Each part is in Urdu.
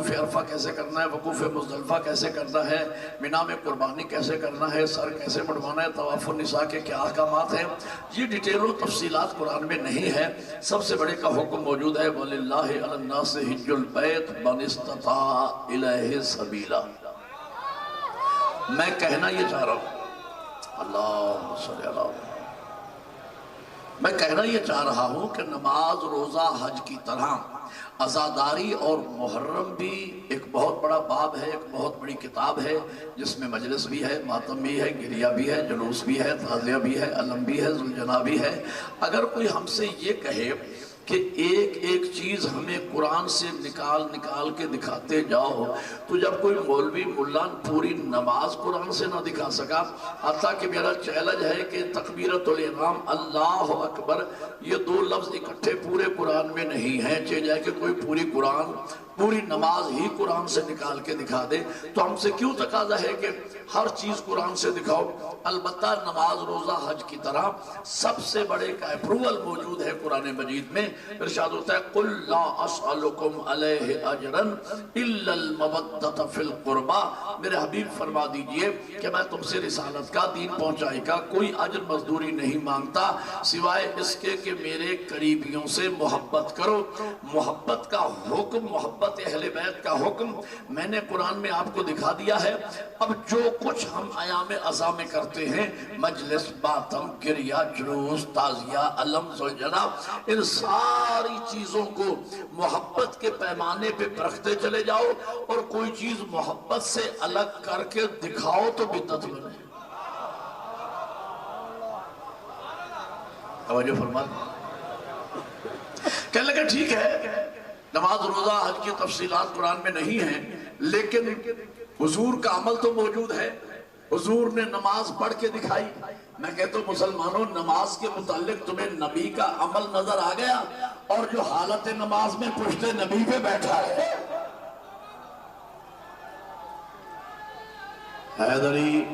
وقوف عرفہ کیسے کرنا ہے، وقوف مزدلفہ کیسے کرنا ہے، مینا میں قربانی کیسے کرنا ہے، سر کیسے بڑھوانا ہے، طواف النساء کے کیا احکامات ہیں، یہ ڈیٹیل و تفصیلات قرآن میں نہیں ہے۔ سب سے بڑے کا حکم موجود ہے وَلِلَّهِ عَلَى النَّاسِ حِجُّ الْبَيْتِ مَنِ اسْتَطَاعَ إِلَيْهِ سَبِيلًا۔ میں کہنا یہ چاہ رہا ہوں، اللہ صلی اللہ علیہ وسلم، میں کہنا یہ چاہ رہا ہوں کہ نماز، روزہ، حج کی طرح عزاداری اور محرم بھی ایک بہت بڑا باب ہے، ایک بہت بڑی کتاب ہے، جس میں مجلس بھی ہے، ماتم بھی ہے، گریہ بھی ہے، جلوس بھی ہے، تعزیہ بھی ہے، علم بھی ہے، ذوالجناح بھی ہے۔ اگر کوئی ہم سے یہ کہے کہ ایک ایک چیز ہمیں قرآن سے نکال کے دکھاتے جاؤ، تو جب کوئی مولوی ملان پوری نماز قرآن سے نہ دکھا سکا، حتیٰ کہ میرا چیلنج ہے کہ تکبیرۃ الاحرام اللہ اکبر یہ دو لفظ اکٹھے پورے قرآن میں نہیں ہیں، چاہے جائے کہ کوئی پوری نماز ہی قرآن سے نکال کے دکھا دے، تو ہم سے کیوں تقاضا ہے کہ ہر چیز قرآن سے دکھاؤ؟ البتہ نماز، روزہ، حج کی طرح سب سے بڑے کا اپروول موجود ہے قرآن مجید میں۔ ارشاد ہوتا ہے قُلْ لَا أَسْأَلُكُمْ عَلَيْهِ أَجْرًا إِلَّا الْمَوَدَّةَ فِي الْقُرْبَى، میرے حبیب فرما دیجئے کہ میں تم سے رسالت کا، دین پہنچائی کا کوئی اجر مزدوری نہیں مانگتا، سوائے اس کے کہ میرے قریبیوں سے محبت کرو۔ محبت کا حکم، محبت اہل بیت کا حکم میں نے قرآن میں آپ کو دکھا دیا ہے۔ اب جو کچھ ہم ایام عزا میں کرتے ہیں، مجلس، ماتم، گریہ، جلوس، تعزیہ، علم، ذوالجناح، ان ساری چیزوں کو محبت کے پیمانے پہ پرکھتے چلے جاؤ، اور کوئی چیز محبت سے الگ کر کے دکھاؤ تو بدعت بنے۔ توجہ فرما، کہنے لگے ٹھیک ہے نماز، روزہ، حج کی تفصیلات قرآن میں نہیں ہیں، لیکن حضور کا عمل تو موجود ہے۔ حضور نے نماز پڑھ کے دکھائی۔ میں کہتا ہوں مسلمانوں، نماز کے متعلق تمہیں نبی کا عمل نظر آ گیا، اور جو حالت نماز میں پشت نبی پہ بیٹھا ہے، حیدری،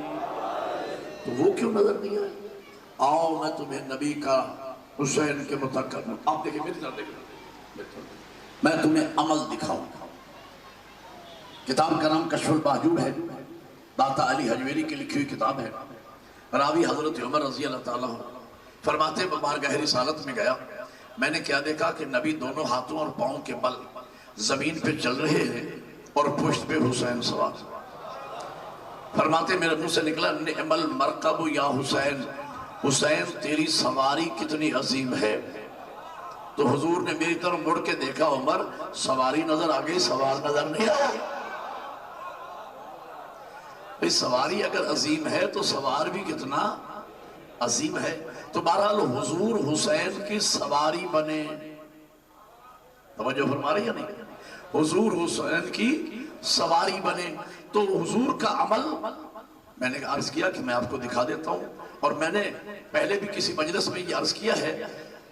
تو وہ کیوں نظر نہیں آئے؟ آؤ میں تمہیں نبی کا، حسین کے متقر، آپ دیکھیں میری طرف دیکھیں، میں تمہیں عمل دکھاؤں۔ کتاب کا نام کشف المحجوب ہے، داتا علی حجویری کی لکھی ہوئی کتاب ہے۔ راوی حضرت عمر رضی اللہ تعالیٰ عنہ فرماتے ہیں بارگاہ رسالت میں گیا، میں نے کیا دیکھا کہ نبی دونوں ہاتھوں اور پاؤں کے بل زمین پہ چل رہے ہیں، اور پشت پہ حسین سوار۔ فرماتے میرے منہ سے نکلا نعم المرکب یا حسین، حسین تیری سواری کتنی عظیم ہے۔ تو حضور نے میری طرف مڑ کے دیکھا، عمر سواری نظر آ گئی، سوار نظر نہیں آیا۔ بھئی سواری اگر عظیم ہے تو سوار بھی کتنا عظیم ہے۔ تو بہرحال حضور حسین کی سواری بنے، توجہ فرما رہی ہے نہیں؟ حضور حسین کی سواری بنے، تو حضور کا عمل میں نے عرض کیا کہ میں آپ کو دکھا دیتا ہوں، اور میں نے پہلے بھی کسی مجلس میں یہ عرض کیا ہے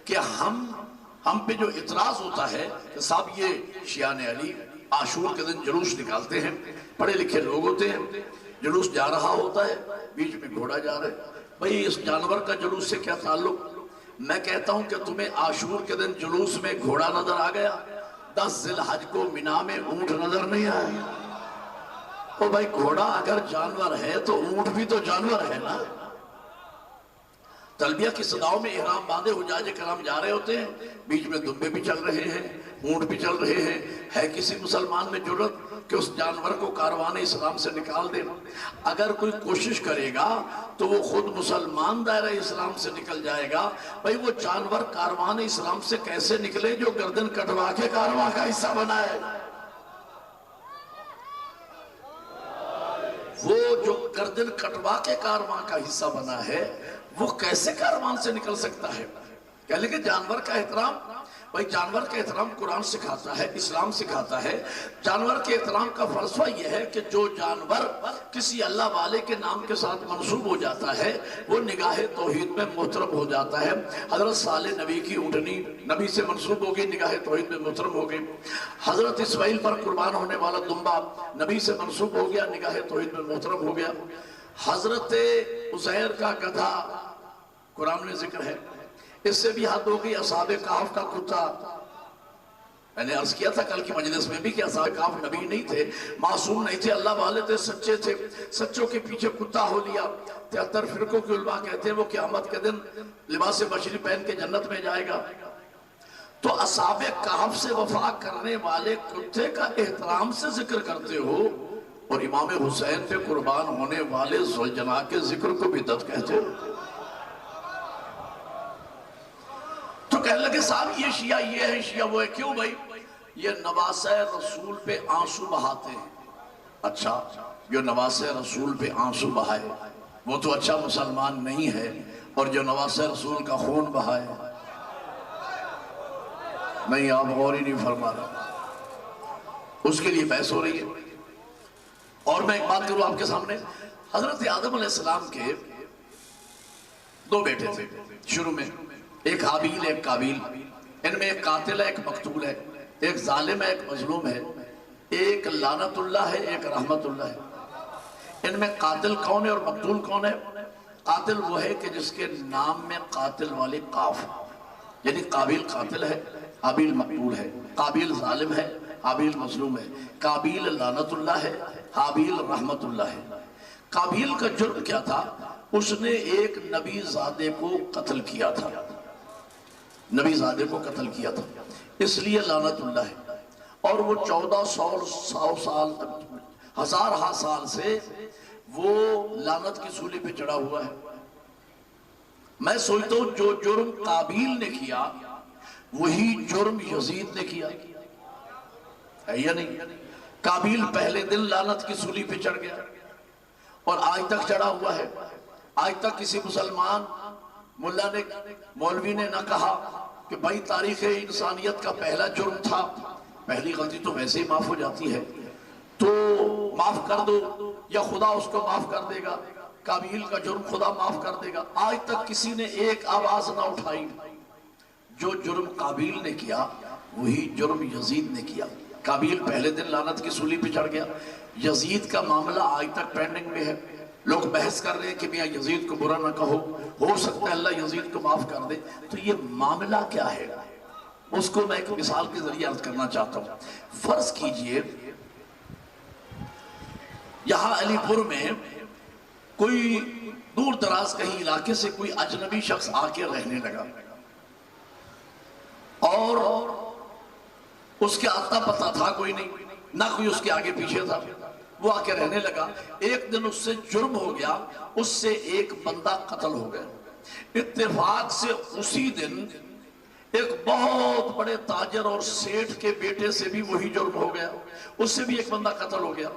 کہ ہم پہ جو اعتراض ہوتا ہے کہ صاحب یہ شیعان علی عاشور کے دن جلوس نکالتے ہیں، پڑھے لکھے لوگ ہوتے ہیں، جلوس جا رہا ہوتا ہے، بیچ میں گھوڑا جا رہا ہے، بھئی اس جانور کا جلوس سے کیا تعلق؟ میں کہتا ہوں کہ تمہیں عاشور کے دن جلوس میں گھوڑا نظر آ گیا، 10 ذی الحج کو مینا میں اونٹ نظر نہیں آیا۔ او بھائی گھوڑا اگر جانور ہے تو اونٹ بھی تو جانور ہے نا۔ تلبیہ کی صداؤں میں احرام باندھے حجاج کرام جا رہے ہوتے ہیں، بیچ میں دمبے بھی چل رہے ہیں، اونٹ بھی چل رہے ہیں، ہے کسی مسلمان میں جرت کہ اس جانور کو کاروان اسلام سے نکال دے؟ اگر کوئی کوشش کرے گا تو وہ خود مسلمان دائرہ اسلام سے نکل جائے گا۔ بھئی وہ جانور کاروان اسلام سے کیسے نکلے جو گردن کٹوا کے کاروان کا حصہ بنا ہے؟ وہ جو گردن کٹوا کے کاروان کا حصہ بنا ہے، وہ کیسے کاروان سے نکل سکتا ہے؟ کہہ لیں کہ جانور کا احترام، بھائی جانور کا احترام قرآن سکھاتا ہے، اسلام سکھاتا ہے۔ جانور کے احترام کا فلسفہ یہ ہے کہ جو جانور کسی اللہ والے کے نام کے ساتھ منسوب ہو جاتا ہے وہ نگاہ توحید میں محترم ہو جاتا ہے۔ حضرت صالح نبی کی اونٹنی نبی سے منسوب ہو گئی، نگاہ توحید میں محترم ہو گئی۔ حضرت اسماعیل پر قربان ہونے والا دمبا نبی سے منسوب ہو گیا، نگاہ توحید میں محترم ہو گیا۔ حضرت عزیر کا گدھا قرآن میں ذکر ہے، اس سے بھی حد ہو گئی۔ اصحاب کہف کا کتا میں نے عرض کیا تھا کل کی مجلس میں بھی کہ اصحاب کہف نبی نہیں تھے، معصوم نہیں تھے، اللہ والے تھے، سچے تھے، سچوں کے پیچھے کتا ہو لیا۔ 73 فرقوں کے علماء کہتے ہیں وہ قیامت کے دن لباس بشری پہن کے جنت میں جائے گا۔ تو اصحاب کہف سے وفا کرنے والے کتے کا احترام سے ذکر کرتے ہو، اور امام حسین پہ قربان ہونے والے ذوالجناح کے ذکر کو بدعت کہتے ہو۔ تو کہنے لگے صاحب یہ شیعہ یہ ہے، شیعہ وہ ہے۔ کیوں بھائی؟ یہ نواسہ رسول پہ آنسو بہاتے ہیں۔ اچھا، جو نواسہ رسول پہ آنسو بہائے وہ تو اچھا مسلمان نہیں ہے، اور جو نواسہ رسول کا خون بہائے، نہیں آپ غور ہی نہیں فرما رہا، اس کے لیے بحث ہو رہی ہے۔ اور میں ایک بات کروں آپ کے سامنے، حضرت آدم علیہ السلام کے 2 بیٹے تھے شروع میں، ایک حابیل ایک قابیل۔ ان میں ایک قاتل ہے ایک مقتول ہے، ایک ظالم ہے ایک مظلوم ہے، ایک لعنت اللہ ہے ایک رحمت اللہ ہے۔ ان میں قاتل کون ہے اور مقتول کون ہے؟ قاتل وہ ہے کہ جس کے نام میں قاتل والی قاف، یعنی قابیل قاتل ہے، حابیل مقتول ہے، قابیل ظالم ہے، حابیل مظلوم ہے، قابیل لعنت اللہ ہے، حابیل رحمت اللہ ہے۔ قابیل کا جرم کیا تھا؟ اس نے ایک نبی زادے کو قتل کیا تھا، نبی زادے کو قتل کیا تھا، اس لیے لعنت اللہ ہے۔ اور وہ 1400 سال 1000 سال سے وہ لعنت کی سولی پہ چڑھا ہوا ہے۔ میں سوچتا ہوں جو جرم قابیل نے کیا وہی جرم یزید نے کیا ہے یا نہیں؟ قابیل پہلے دن لعنت کی سولی پہ چڑھ گیا اور آج تک چڑھا ہوا ہے۔ آج تک کسی مسلمان ملا نے مولوی نے نہ کہا کہ بھائی تاریخ انسانیت کا پہلا جرم تھا، پہلی غلطی تو ویسے ہی معاف ہو جاتی ہے تو معاف کر دو یا خدا اس کو معاف کر دے گا، قابیل کا جرم خدا معاف کر دے گا۔ آج تک کسی نے ایک آواز نہ اٹھائی۔ جو جرم قابیل نے کیا وہی جرم یزید نے کیا۔ قابیل پہلے دن لعنت کی سولی پہ چڑھ گیا، یزید کا معاملہ آج تک پینڈنگ میں ہے۔ لوگ بحث کر رہے ہیں کہ میاں یزید کو برا نہ کہو، ہو سکتا ہے اللہ یزید کو معاف کر دے۔ تو یہ معاملہ کیا ہے اس کو میں ایک مثال کے ذریعے عرض کرنا چاہتا ہوں۔ فرض کیجئے یہاں علی پور میں کوئی دور دراز کہیں علاقے سے کوئی اجنبی شخص آ کے رہنے لگا اور اس کے آتا پتہ تھا کوئی نہیں، نہ کوئی اس کے آگے پیچھے تھا، وہ آ کے رہنے لگا۔ ایک دن اس سے جرم ہو گیا، اس سے ایک بندہ قتل ہو گیا۔ اتفاق سے اسی دن ایک بہت بڑے تاجر اور سیٹھ کے بیٹے سے بھی وہی جرم ہو گیا، اس سے بھی ایک بندہ قتل ہو گیا۔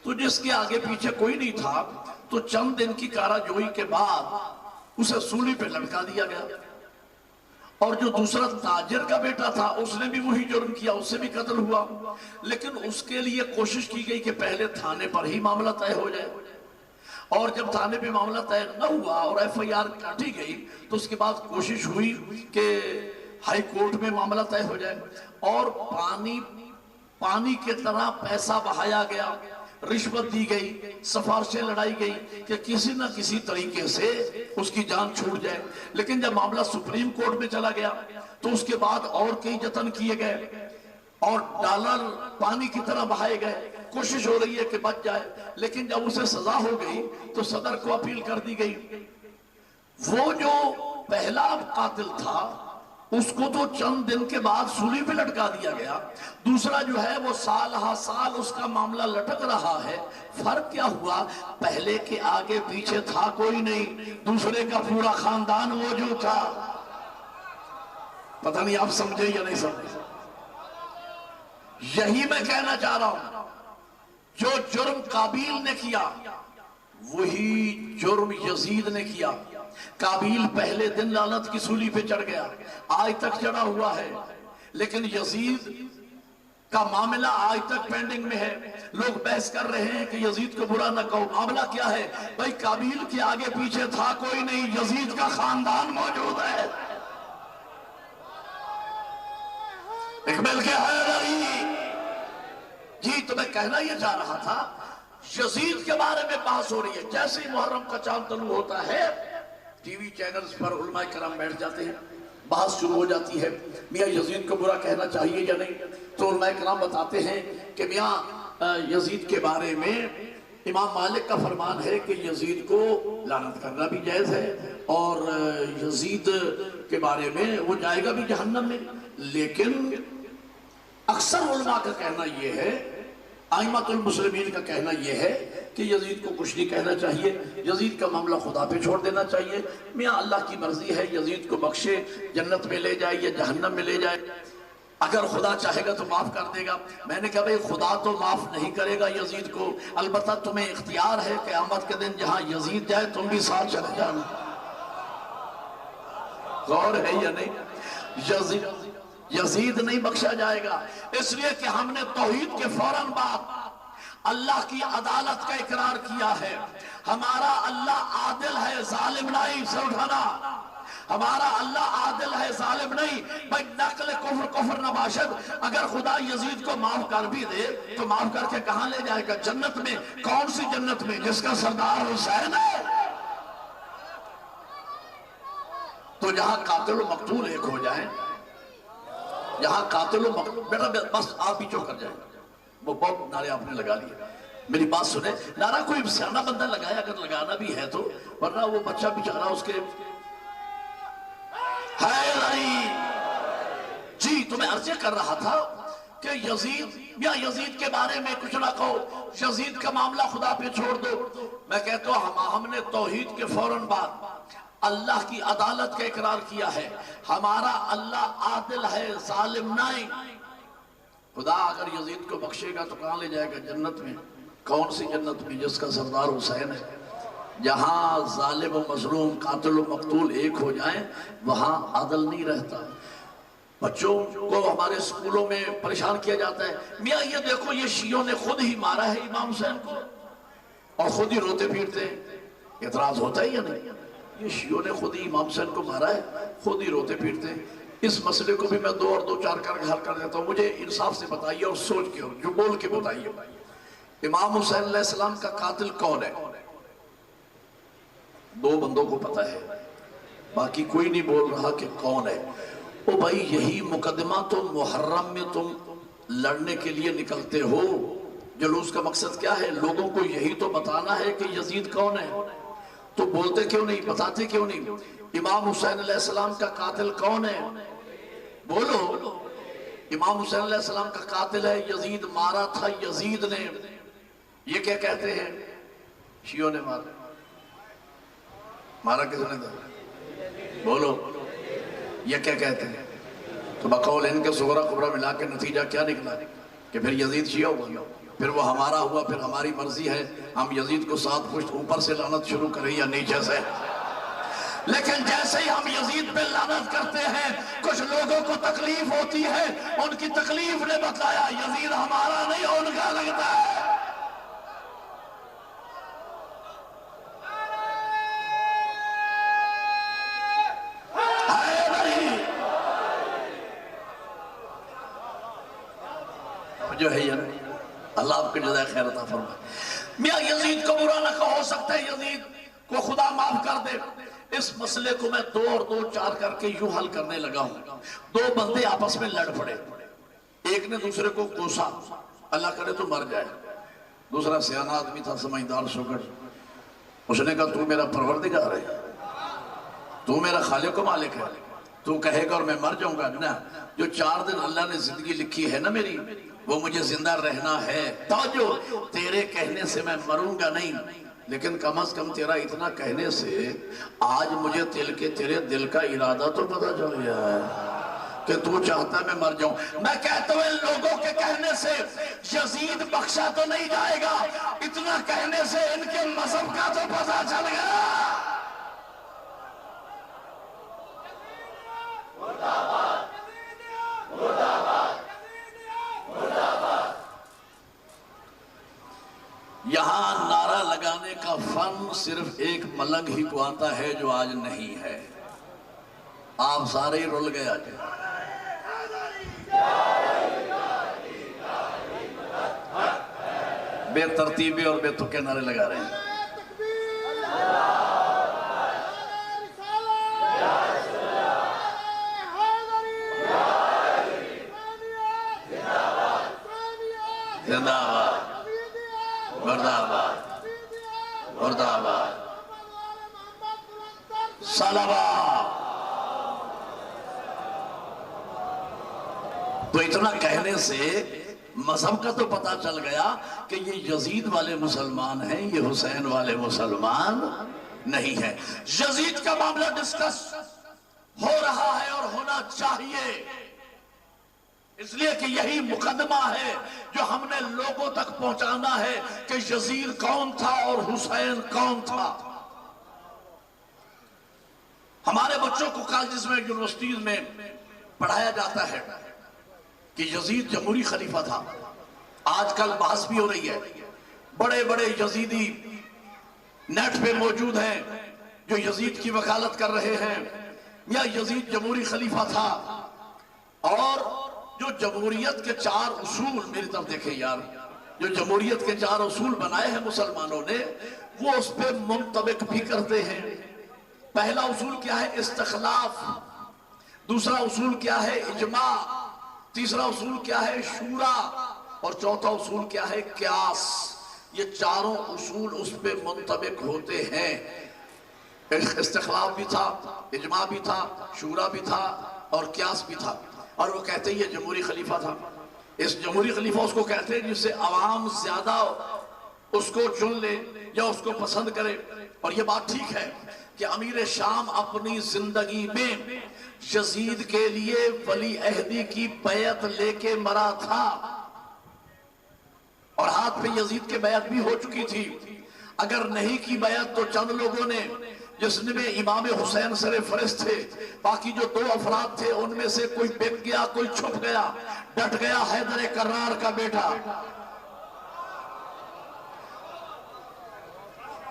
تو جس کے آگے پیچھے کوئی نہیں تھا تو چند دن کی کارا جوئی کے بعد اسے سولی پہ لٹکا دیا گیا، اور جو دوسرا تاجر کا بیٹا تھا اس نے بھی وہی جرم کیا، اس سے بھی قتل ہوا۔ لیکن اس کے لیے کوشش کی گئی کہ پہلے تھانے پر ہی معاملہ طے ہو جائے، اور جب تھانے پہ معاملہ طے نہ ہوا اور ایف آئی آر کاٹی گئی تو اس کے بعد کوشش ہوئی کہ ہائی کورٹ میں معاملہ طے ہو جائے، اور پانی کے طرح پیسہ بہایا گیا، رشوت دی گئی، سفارشیں لڑائی گئی کہ کسی نہ کسی طریقے سے اس کی جان چھوٹ جائے۔ لیکن جب معاملہ سپریم کورٹ میں چلا گیا تو اس کے بعد اور کئی جتن کیے گئے اور ڈالر پانی کی طرح بہائے گئے، کوشش ہو رہی ہے کہ بچ جائے، لیکن جب اسے سزا ہو گئی تو صدر کو اپیل کر دی گئی۔ وہ جو پہلا قاتل تھا اس کو تو چند دن کے بعد سولی پہ لٹکا دیا گیا، دوسرا جو ہے وہ سال ہا سال اس کا معاملہ لٹک رہا ہے۔ فرق کیا ہوا؟ پہلے کے آگے پیچھے تھا کوئی نہیں، دوسرے کا پورا خاندان موجود تھا۔ پتہ نہیں آپ سمجھے یا نہیں سمجھے؟ یہی میں کہنا چاہ رہا ہوں، جو جرم قابیل نے کیا وہی جرم یزید نے کیا۔ قابیل پہلے دن لعنت کی سولی پہ چڑھ گیا، آج تک چڑھا ہوا ہے، لیکن یزید کا معاملہ آج تک پینڈنگ میں ہے۔ لوگ بحث کر رہے ہیں کہ یزید کو برا نہ کہو، معاملہ کیا ہے؟ بھائی قابیل کے آگے پیچھے تھا کوئی نہیں، یزید کا خاندان موجود ہے۔ اقبال کے حیدری جی، تو میں کہنا یہ چاہ رہا تھا، یزید کے بارے میں بحث ہو رہی ہے۔ جیسے ہی محرم کا چاند طلوع ہوتا ہے ٹی وی چینلز پر علماء کرام بیٹھ جاتے ہیں، بحث شروع ہو جاتی ہے میاں یزید کو برا کہنا چاہیے یا نہیں، تو علماء کرام بتاتے ہیں کہ میاں یزید کے بارے میں امام مالک کا فرمان ہے کہ یزید کو لعنت کرنا بھی جائز ہے، اور یزید کے بارے میں وہ جائے گا بھی جہنم میں۔ لیکن اکثر علماء کا کہنا یہ ہے، ائمۃ المسلمین کا کہنا یہ ہے کہ یزید کو کچھ نہیں کہنا چاہیے، یزید کا معاملہ خدا پہ چھوڑ دینا چاہیے، میاں اللہ کی مرضی ہے، یزید کو بخشے، جنت میں لے جائے یا جہنم میں لے جائے، اگر خدا چاہے گا تو معاف کر دے گا۔ میں نے کہا بھئی خدا تو معاف نہیں کرے گا یزید کو، البتہ تمہیں اختیار ہے قیامت کے دن جہاں یزید جائے تم بھی ساتھ چلے جانا۔ غور ہے یا نہیں؟ یزید نہیں بخشا جائے گا، اس لیے کہ ہم نے توحید کے فوراً بعد اللہ کی عدالت کا اقرار کیا ہے۔ ہمارا اللہ عادل ہے، ظالم نہیں، سے اٹھانا، ہمارا اللہ عادل ہے، ظالم نہیں۔ بھائی نقل کفر نباشد، اگر خدا یزید کو معاف کر بھی دے تو معاف کر کے کہاں لے جائے گا؟ جنت میں۔ کون سی جنت میں؟ جس کا سردار حسین ہے۔ تو جہاں قاتل و مقتول ایک ہو جائیں، جہاں قاتل و مقتول، بیٹا بس آپ ہی چپ کر جائیں، وہ بہت نعرے آپ نے لگا لیے، میری بات سنیں، نعرہ کوئی سیانہ بندہ لگایا اگر لگانا بھی ہے تو، ورنہ وہ بچہ بیچارہ اس کے ہے نہیں۔ جی تو میں عرض کر رہا تھا کہ یزید یا یزید کے بارے میں کچھ نہ کہو، یزید کا معاملہ خدا پہ چھوڑ دو۔ میں کہتا ہوں ہم نے توحید کے فوراً بعد اللہ کی عدالت کا اقرار کیا ہے، ہمارا اللہ عادل ہے، ظالم نہیں۔ خدا اگر یزید کو بخشے گا تو کہاں لے جائے گا؟ جنت میں۔ کون سی جنت میں؟ جس کا سردار حسین ہے۔ جہاں ظالم و مظلوم، قاتل و مقتول ایک ہو جائیں وہاں عدل نہیں رہتا۔ بچوں کو ہمارے اسکولوں میں پریشان کیا جاتا ہے، میاں یہ دیکھو یہ شیعوں نے خود ہی مارا ہے امام حسین کو اور خود ہی روتے پھرتے ہیں۔ اعتراض ہوتا ہے یا نہیں؟ یہ شیعوں نے خود ہی امام حسین کو مارا ہے، خود ہی روتے پھرتے ہیں۔ اس مسئلے کو بھی میں دو اور دو چار کر حل کر دیتا ہوں، مجھے انصاف سے بتائیے اور سوچ کے جو بول کے بتائیے، امام حسین علیہ السلام کا قاتل کون ہے؟ دو بندوں کو پتہ ہے، باقی کوئی نہیں بول رہا کہ کون ہے۔ او بھائی یہی مقدمہ تو محرم میں تم لڑنے کے لیے نکلتے ہو، جلوس کا مقصد کیا ہے؟ لوگوں کو یہی تو بتانا ہے کہ یزید کون ہے، تو بولتے کیوں نہیں، بتاتے کیوں نہیں؟ امام حسین علیہ السلام کا قاتل کون ہے؟ بولو۔ امام حسین علیہ السلام کا قاتل ہے یزید، مارا تھا یزید نے۔ یہ کیا کہتے ہیں؟ شیعوں نے مارا۔ مارا کس نے تھا؟ بولو۔ یہ کیا کہتے ہیں؟ تو بقول ان کے صغرا کبرا ملا کے نتیجہ کیا نکلا کہ پھر یزید شیعہ ہوا، پھر وہ ہمارا ہوا، پھر ہماری مرضی ہے ہم یزید کو ساتھ پشت اوپر سے لعنت شروع کریں یا نیچے سے۔ لیکن جیسے ہی ہم یزید پہ لعنت کرتے ہیں کچھ لوگوں کو تکلیف ہوتی ہے، ان کی تکلیف نے بتایا یزید ہمارا نہیں ان کا لگتا ہے۔ جو ہے یا نہیں؟ اللہ آپ کے جزائے خیر عطا فرمائے۔ میاں یزید کو برا نہ کہو، سکتا ہے یزید کو خدا معاف کر دے۔ اس مسئلے کو میں دو اور دو چار کر کے یوں حل کرنے لگا ہوں۔ دو بندے آپس میں لڑ پڑے، ایک نے دوسرے کو کوسا، اللہ کرے تو مر جائے، دوسرا سیانہ آدمی تھا، سمجھدار شکر، اس نے کہا تو میرا پروردگار ہے، تو میرا خالق و مالک ہے، تو کہے گا اور میں مر جاؤں گا نا؟ جو 4 دن اللہ نے زندگی لکھی ہے نا میری، وہ مجھے زندہ رہنا ہے، توجہ، تیرے کہنے سے میں مروں گا نہیں، لیکن کم از کم تیرا اتنا کہنے سے آج مجھے تیرے دل کا ارادہ تو پتہ چل گیا ہے کہ تو چاہتا ہے میں مر جاؤں۔ میں کہتا ہوں ان لوگوں کے کہنے سے یزید بخشا تو نہیں جائے گا، اتنا کہنے سے ان کے مذہب کا تو پتہ چل گیا۔ یہاں نعرہ لگانے کا فن صرف ایک ملنگ ہی کو آتا ہے جو آج نہیں ہے، آپ سارے ہی رول گئے آج۔ بے ترتیبی اور بے تکے نعرے لگا رہے ہیں۔ زندہ باد، مردہ آباد، مردہ آباد، صلوات۔ تو اتنا کہنے سے مذہب کا تو پتہ چل گیا کہ یہ یزید والے مسلمان ہیں، یہ حسین والے مسلمان نہیں ہیں۔ یزید کا معاملہ ڈسکس ہو رہا ہے اور ہونا چاہیے، اس لیے کہ یہی مقدمہ ہے جو ہم نے لوگوں تک پہنچانا ہے کہ یزید کون تھا اور حسین کون تھا۔ ہمارے بچوں کو کالجز میں، یونیورسٹیز میں پڑھایا جاتا ہے کہ یزید جمہوری خلیفہ تھا۔ آج کل بحث بھی ہو رہی ہے، بڑے بڑے یزیدی نیٹ پہ موجود ہیں جو یزید کی وکالت کر رہے ہیں یا یزید جمہوری خلیفہ تھا۔ اور جو جمہوریت کے 4 اصول، میری طرف دیکھیں یار، جو جمہوریت کے 4 اصول بنائے ہیں مسلمانوں نے، وہ اس پہ منطبق بھی کرتے ہیں۔ پہلا اصول کیا ہے؟ استخلاف۔ دوسرا اصول کیا ہے؟ اجماع۔ تیسرا اصول کیا ہے؟ شورا۔ اور چوتھا اصول کیا ہے؟ قیاس۔ یہ 4 اصول اس پہ منطبق ہوتے ہیں۔ استخلاف بھی تھا، اجماع بھی تھا، شورا بھی تھا اور قیاس بھی تھا۔ اور وہ کہتے ہیں یہ جمہوری خلیفہ تھا۔ اس جمہوری خلیفہ اس کو کہتے ہیں جس سے عوام زیادہ اس کو چن لے یا اس کو پسند کرے۔ اور یہ بات ٹھیک ہے کہ امیر شام اپنی زندگی میں یزید کے لیے ولی عہدی کی بیعت لے کے مرا تھا، اور ہاتھ پہ یزید کے بیعت بھی ہو چکی تھی۔ اگر نہیں کی بیعت تو چند لوگوں نے، جس میں امام حسین سر فہرست تھے، باقی جو 2 افراد تھے ان میں سے کوئی بک گیا، کوئی چھپ گیا، ڈٹ گیا حیدر کرار کا بیٹا۔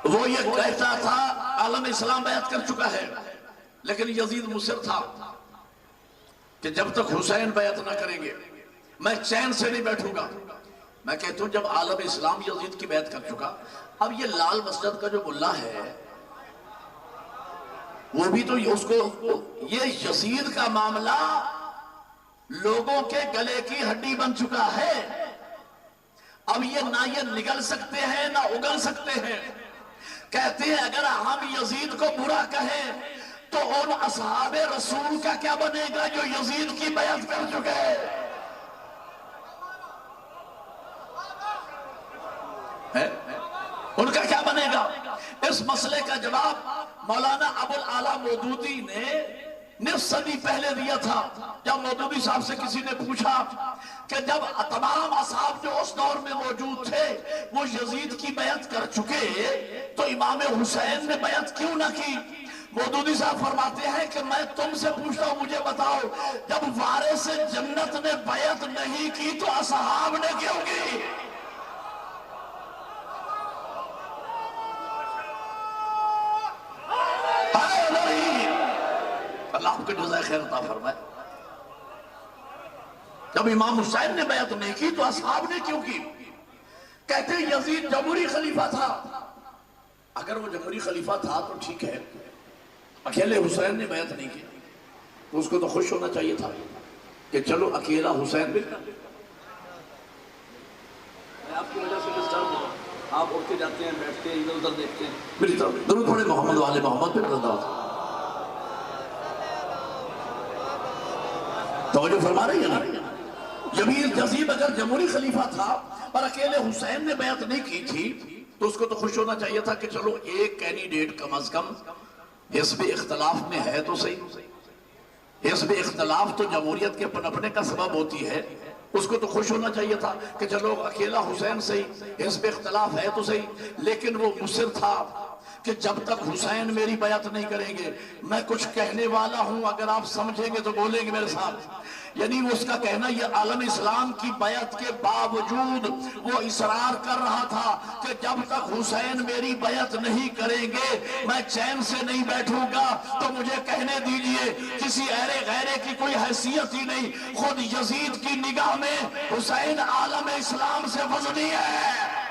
وہ یہ کہتا تھا عالم اسلام بیعت کر چکا ہے، لیکن یزید مصر تھا کہ جب تک حسین بیعت نہ کریں گے میں چین سے نہیں بیٹھوں گا۔ میں کہتا ہوں جب عالم اسلام یزید کی بیعت کر چکا، اب یہ لال مسجد کا جو ملا ہے وہ بھی تو اس کو، یہ یزید کا معاملہ لوگوں کے گلے کی ہڈی بن چکا ہے۔ اب یہ نہ یہ نگل سکتے ہیں نہ اگل سکتے ہیں۔ کہتے ہیں اگر ہم یزید کو برا کہیں تو ان اصحاب رسول کا کیا بنے گا جو یزید کی بیعت کر چکے؟ ان کا کیا بنے گا؟ اس مسئلے کا جواب مولانا ابو الاعلیٰ مودودی نے نصف صدی پہلے دیا تھا۔ جب مودودی صاحب سے کسی نے پوچھا کہ جب تمام اصحاب جو اس دور میں موجود تھے وہ یزید کی بیعت کر چکے تو امام حسین نے بیعت کیوں نہ کی؟ مودودی صاحب فرماتے ہیں کہ میں تم سے پوچھتا ہوں، مجھے بتاؤ جب وارث جنت نے بیعت نہیں کی تو اصحاب نے کیوں کی؟ اللہ آپ کو جزائے خیر عطا فرمائے۔ جب امام حسین نے بیعت نہیں کی تو اصحاب نے کیوں کی؟ کہتے ہیں یزید جمہوری خلیفہ تھا۔ اگر وہ جمہوری خلیفہ تھا تو ٹھیک ہے، اکیلے حسین نے بیعت نہیں کی تو اس کو تو خوش ہونا چاہیے تھا کہ چلو اکیلا حسین بھی۔ میں آپ کی وجہ سے ڈسٹرب ہوں، آپ اٹھ کے جاتے ہیں، بیٹھتے ہیں، ادھر ادھر دیکھتے ہیں، میری طرف درود پڑھے محمد والے محمد پہ رضا۔ توجہ فرما رہی ہے نا؟ یزید اگر جمہوری خلیفہ تھا اور اکیلے حسین نے بیعت نہیں کی تھی تو اس کو تو خوش ہونا چاہیے تھا کہ چلو ایک کینڈیڈیٹ کم از کم حزب اختلاف میں ہے تو صحیح۔ حزب اختلاف تو جمہوریت کے پنپنے کا سبب ہوتی ہے، اس کو تو خوش ہونا چاہیے تھا کہ چلو اکیلا حسین صحیح، حزب اختلاف ہے تو صحیح۔ لیکن وہ مصر تھا کہ جب تک حسین میری بیعت نہیں کریں گے میں کچھ کہنے والا ہوں، اگر آپ سمجھیں گے تو بولیں گے میرے ساتھ۔ یعنی وہ اس کا کہنا یہ عالم اسلام کی بیعت کے باوجود وہ اصرار کر رہا تھا کہ جب تک حسین میری بیعت نہیں کریں گے میں چین سے نہیں بیٹھوں گا۔ تو مجھے کہنے دیجئے کسی غیرے کی کوئی حیثیت ہی نہیں، خود یزید کی نگاہ میں حسین عالم اسلام سے وزنی ہے۔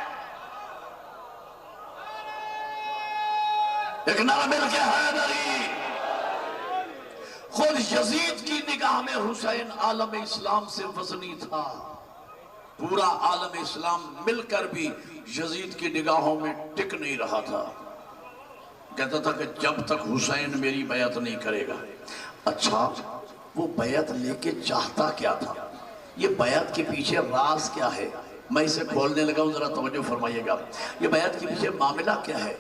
ایک نعرہ مل کے حیدری۔ خود یزید کی نگاہ میں حسین عالم اسلام سے وزنی تھا۔ پورا عالم اسلام مل کر بھی یزید کی نگاہوں میں ٹک نہیں رہا تھا. کہتا تھا کہ جب تک حسین میری بیعت نہیں کرے گا. اچھا وہ بیعت لے کے چاہتا کیا تھا؟ یہ بیعت کے پیچھے راز کیا ہے؟ میں اسے کھولنے لگا ہوں، ذرا توجہ فرمائیے گا. یہ بیعت کے پیچھے معاملہ کیا ہے؟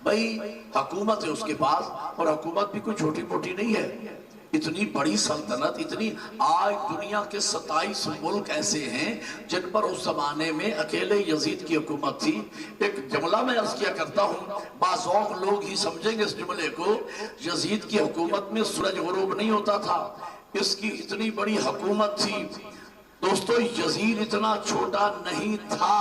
بھائی حکومت ہے اس کے پاس، اور حکومت بھی کوئی چھوٹی موٹی نہیں ہے. اتنی بڑی سلطنت، اتنی آج دنیا کے 27 ملک ایسے ہیں جن پر اس زمانے میں اکیلے یزید کی حکومت تھی. ایک جملہ میں عرض کیا کرتا ہوں، بعض لوگ ہی سمجھیں گے اس جملے کو. یزید کی حکومت میں سورج غروب نہیں ہوتا تھا، اس کی اتنی بڑی حکومت تھی. دوستو یزید اتنا چھوٹا نہیں تھا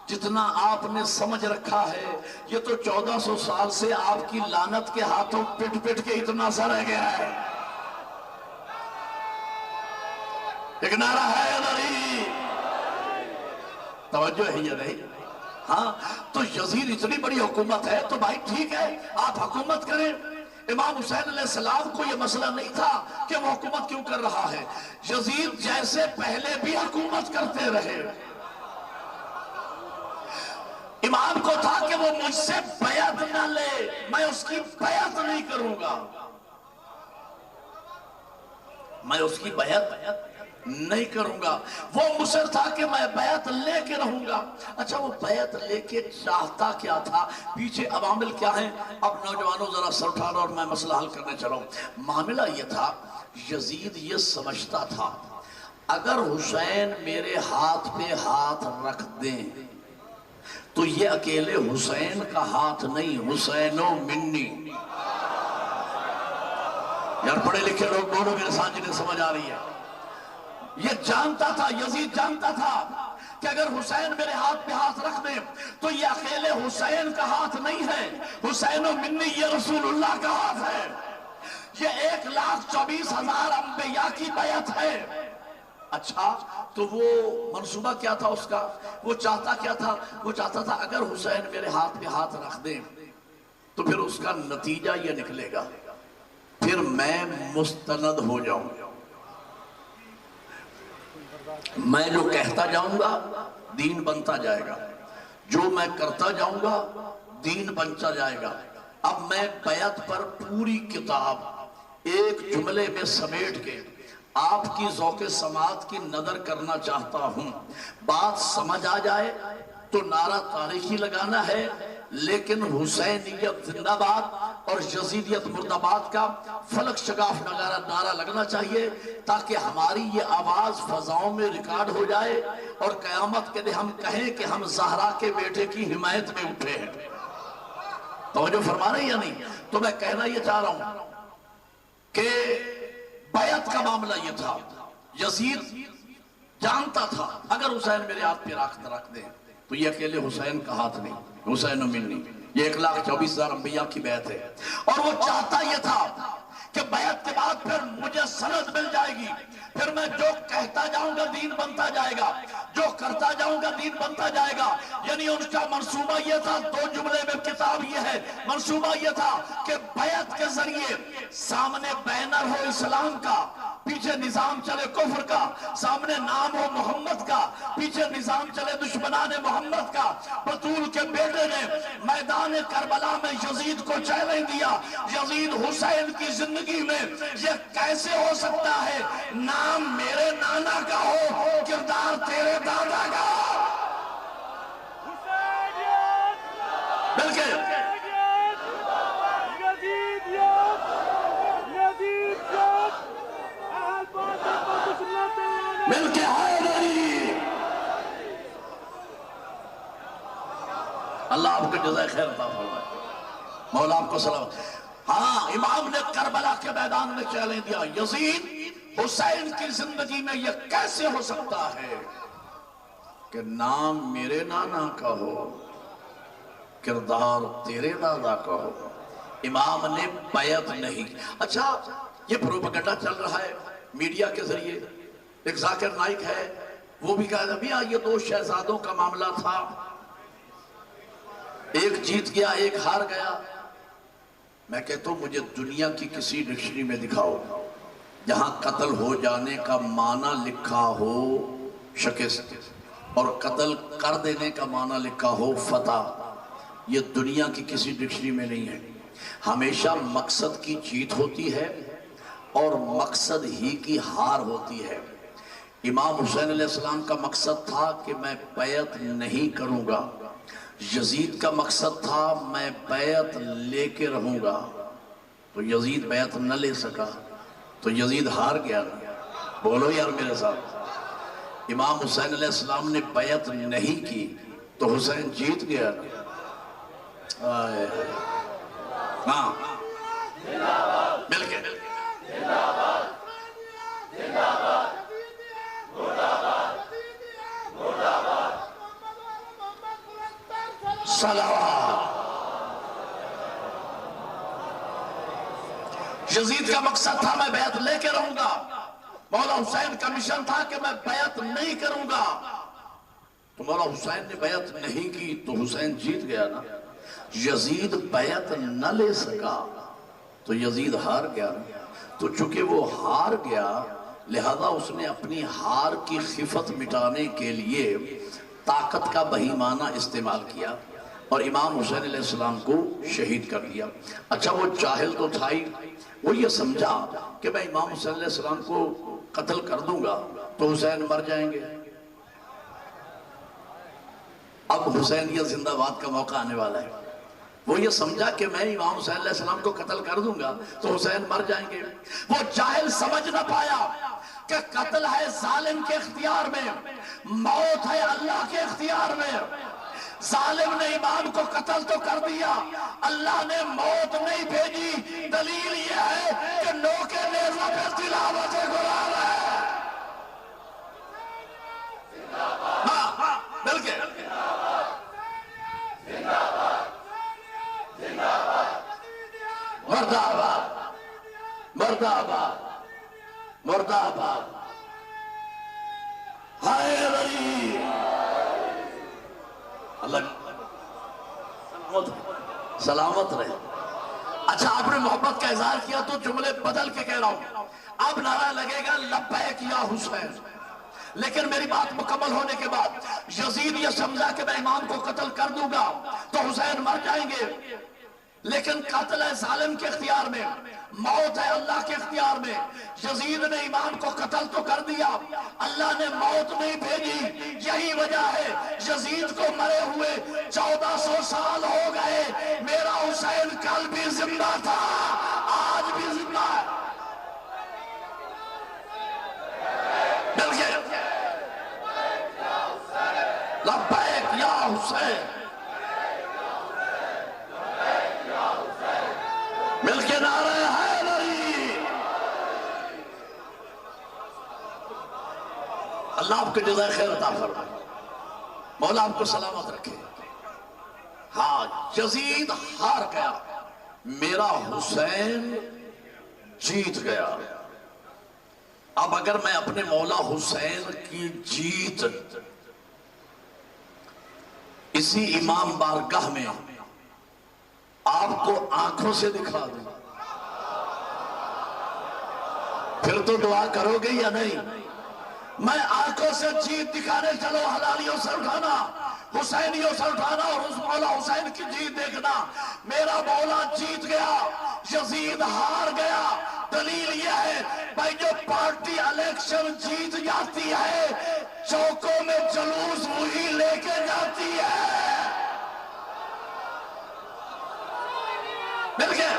جتنا آپ نے سمجھ رکھا ہے. یہ تو 1400 سال سے آپ کی لعنت کے ہاتھوں پٹ پٹ کے اتنا سا رہ گیا ہے. ایک نعرہ ہے یا نہیں؟ توجہ ہے یا نہیں؟ ہاں تو یزید اتنی بڑی حکومت ہے تو بھائی ٹھیک ہے آپ حکومت کریں. امام حسین علیہ السلام کو یہ مسئلہ نہیں تھا کہ وہ حکومت کیوں کر رہا ہے. یزید جیسے پہلے بھی حکومت کرتے رہے. امام کو تھا کہ وہ مجھ سے بیعت نہ لے، میں اس کی بیعت نہیں کروں گا، میں اس کی بیعت نہیں کروں گا. وہ مصر تھا کہ میں بیعت لے کے رہوں گا. اچھا وہ بیعت لے کے چاہتا کیا تھا؟ پیچھے عوامل کیا ہیں؟ اب نوجوانوں ذرا سر اٹھانا اور میں مسئلہ حل کرنے چلا ہوں. معاملہ یہ تھا، یزید یہ سمجھتا تھا اگر حسین میرے ہاتھ پہ ہاتھ رکھ دیں تو یہ اکیلے حسین کا ہاتھ نہیں، حسین و منی. یار پڑھے لکھے لوگ بولو میرے ساتھ جنہیں سمجھ آ رہی ہے. یہ جانتا تھا، یزید جانتا تھا کہ اگر حسین میرے ہاتھ پہ ہاتھ رکھ دیں تو یہ اکیلے حسین کا ہاتھ نہیں ہے، حسین و منی یہ رسول اللہ کا ہاتھ ہے. یہ 1,24,000 انبیاء کی بیعت ہے. اچھا تو وہ منصوبہ کیا تھا اس کا؟ وہ چاہتا کیا تھا؟ وہ چاہتا تھا اگر حسین میرے ہاتھ پہ ہاتھ رکھ دیں تو پھر اس کا نتیجہ یہ نکلے گا، پھر میں مستند ہو جاؤں گا. میں جو کہتا جاؤں گا دین بنتا جائے گا، جو میں کرتا جاؤں گا دین بنتا جائے گا. اب میں بیعت پر پوری کتاب ایک جملے میں سمیٹ کے آپ کی ذوق سماعت کی نظر کرنا چاہتا ہوں. بات سمجھ آ جائے تو نعرہ تاریخی لگانا ہے، لیکن حسینیت زندہ باد اور یزیدیت مرد آباد کا فلک شگاف نعرہ لگنا چاہیے تاکہ ہماری یہ آواز فضاؤں میں ریکارڈ ہو جائے اور قیامت کے دن ہم کہیں کہ ہم زہرا کے بیٹے کی حمایت میں اٹھے ہیں. توجہ فرما رہے ہیں یا نہیں؟ تو میں کہنا یہ چاہ رہا ہوں کہ بیعت کا معاملہ یہ تھا. یزید جانتا تھا اگر حسین میرے ہاتھ پہ رکھ دیں تو یہ اکیلے حسین کا ہاتھ نہیں، حسین و منی یہ 1,24,000 انبیاء کی بیعت ہے. اور وہ چاہتا یہ تھا کہ بیعت کے بعد پھر مجھے سند مل جائے گی، پھر میں جو کہتا جاؤں گا دین بنتا جائے گا، جو کرتا جاؤں گا دین بنتا جائے گا. یعنی ان کا منصوبہ یہ تھا، 2 جملے میں کتاب یہ ہے، منصوبہ یہ تھا کہ بیعت کے ذریعے سامنے بینر ہو اسلام کا، پیچھے نظام چلے کفر کا، سامنے نام ہو محمد کا، پیچھے نظام چلے دشمنان محمد کا. بطول کے بیٹے نے میدان کربلا میں یزید کو چیلنج دیا، یزید حسین کی زندگی میں یہ کیسے ہو سکتا ہے نام میرے نانا کا ہو کردار تیرے دادا کا. بلکہ ملکہ حیدری. اللہ آپ کو جزائے خیر عطا فرمائے، مولا آپ کو سلام. ہاں امام نے کربلا کے میدان میں چیلنج دیا، یزید حسین کی زندگی میں یہ کیسے ہو سکتا ہے کہ نام میرے نانا کا ہو کردار تیرے دادا کا ہو. امام نے بیعت نہیں. اچھا یہ پروپیگنڈا چل رہا ہے میڈیا کے ذریعے. ایک ذاکر نائک ہے وہ بھی کہا تھا یہ 2 شہزادوں کا معاملہ تھا، ایک جیت گیا ایک ہار گیا. میں کہتا ہوں مجھے دنیا کی کسی ڈکشنری میں دکھاؤ جہاں قتل ہو جانے کا معنی لکھا ہو شکست. اور قتل کر دینے کا معنی لکھا ہو فتح، یہ دنیا کی کسی ڈکشنری میں نہیں ہے۔ ہمیشہ مقصد کی جیت ہوتی ہے اور مقصد ہی کی ہار ہوتی ہے۔ امام حسین علیہ السلام کا مقصد تھا کہ میں بیعت نہیں کروں گا، یزید کا مقصد تھا میں بیعت لے کے رہوں گا، تو یزید بیعت نہ لے سکا تو یزید ہار گیا۔ بولو یار میرے ساتھ، امام حسین علیہ السلام نے بیعت نہیں کی تو حسین جیت گیا۔ ہاں مل کے صلوات۔ یزید کا مقصد تھا میں بیعت لے کے رہوں گا، مولا حسین کا مشن تھا کہ میں بیعت نہیں کروں گا، تو مولا حسین نے بیعت نہیں کی تو حسین جیت گیا نا۔ یزید بیعت نہ لے سکا تو یزید ہار گیا نا۔ تو چونکہ وہ ہار گیا لہذا اس نے اپنی ہار کی خفت مٹانے کے لیے طاقت کا بہیمانہ استعمال کیا اور امام حسین علیہ السلام کو شہید کر دیا۔ اچھا وہ جاہل تو تھا ہی، وہ یہ سمجھا کہ میں امام حسین علیہ السلام کو قتل کر دوں گا تو حسین مر جائیں گے۔ اب حسین یہ زندہ باد کا موقع آنے والا ہے، وہ یہ سمجھا کہ میں امام حسین علیہ السلام کو قتل کر دوں گا تو حسین مر جائیں گے۔ وہ جاہل سمجھ نہ پایا کہ قتل ہے ظالم کے اختیار میں، موت ہے اللہ کے اختیار میں۔ ظالم نے امام کو قتل تو کر دیا، اللہ نے موت نہیں بھیجی۔ دلیل یہ ہے کہ نوکے نیزہ پہ تلاوت قرآن ہے۔ ہاں مل کے مردہ آباد، مردہ آباد، مردہ آباد، حیدری۔ اللہ سلامت رہے۔ اچھا آپ نے محبت کا اظہار کیا تو جملے بدل کے کہہ رہا ہوں، اب نعرہ لگے گا لبیک یا حسین، لیکن میری بات مکمل ہونے کے بعد یزید یہ سمجھا کہ میں امام کو قتل کر دوں گا تو حسین مر جائیں گے، لیکن قتل ہے ظالم کے اختیار میں، موت ہے اللہ کے اختیار میں۔ یزید نے امام کو قتل تو کر دیا، اللہ نے موت نہیں بھیجی۔ یہی وجہ ہے یزید کو مرے ہوئے 1400 سال ہو گئے، میرا حسین کل بھی زندہ تھا آج بھی زندہ ہے۔ لبیک یا حسین، مل کے نعرہ حیدری۔ اللہ آپ کو جزائے خیر عطا فرمائے، مولا آپ کو سلامت رکھے۔ ہاں یزید ہار گیا، میرا حسین جیت گیا۔ اب اگر میں اپنے مولا حسین کی جیت اسی امام بارگاہ میں آپ کو آنکھوں سے دکھا دوں پھر تو دعا کرو گے یا نہیں؟ میں آنکھوں سے جیت دکھانے چلو، حلالیوں سے اٹھانا، حسینیوں سے اٹھانا اور اس مولا حسین کی جیت دیکھنا۔ میرا مولا جیت گیا، یزید ہار گیا۔ دلیل یہ ہے بھائی جو پارٹی الیکشن جیت جاتی ہے چوکوں میں جلوس وہی لے کے جاتی ہے۔ مل گئے؟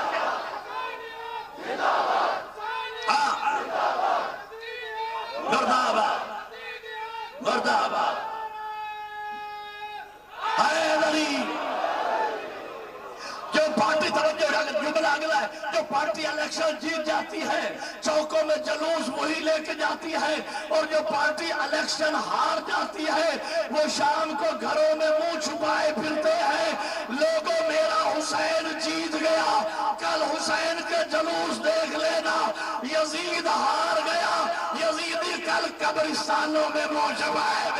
مردہ آباد، مردہ آباد، حیدری۔ جو پارٹی جملہ اگلا ہے، جو پارٹی الیکشن جیت جاتی ہے چوکوں میں جلوس وہی لے کے جاتی ہے، اور جو پارٹی الیکشن ہار جاتی ہے وہ شام کو گھروں میں منہ چھپائے پھرتے ہیں۔ لوگوں میرا حسین جیت گیا، کل حسین کے جلوس دیکھ لینا۔ یزید ہار گیا، یزیدی کل قبرستانوں میں منہ چھپائے